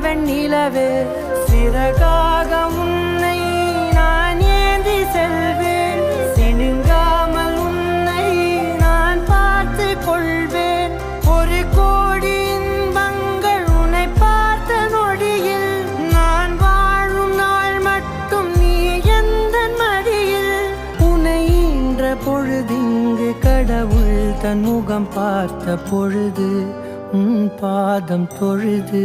வெண்ணிலவே சிறகாக உன்னை நான் ஏந்தி செல்வேன். சினுங்காமல் உன்னை நான் பார்த்து கொள்வேன். ஒரு கோடி இன்பங்கள் உன்னை பார்த்த நொடியில் நான் வாழும் நாள் மட்டும் நீ எந்த மடியில். உன்னை ஈன்ற பொழுதிங்கு கடவுள் தன் முகம் பார்த்த பொழுது உன் பாதம் தொழுது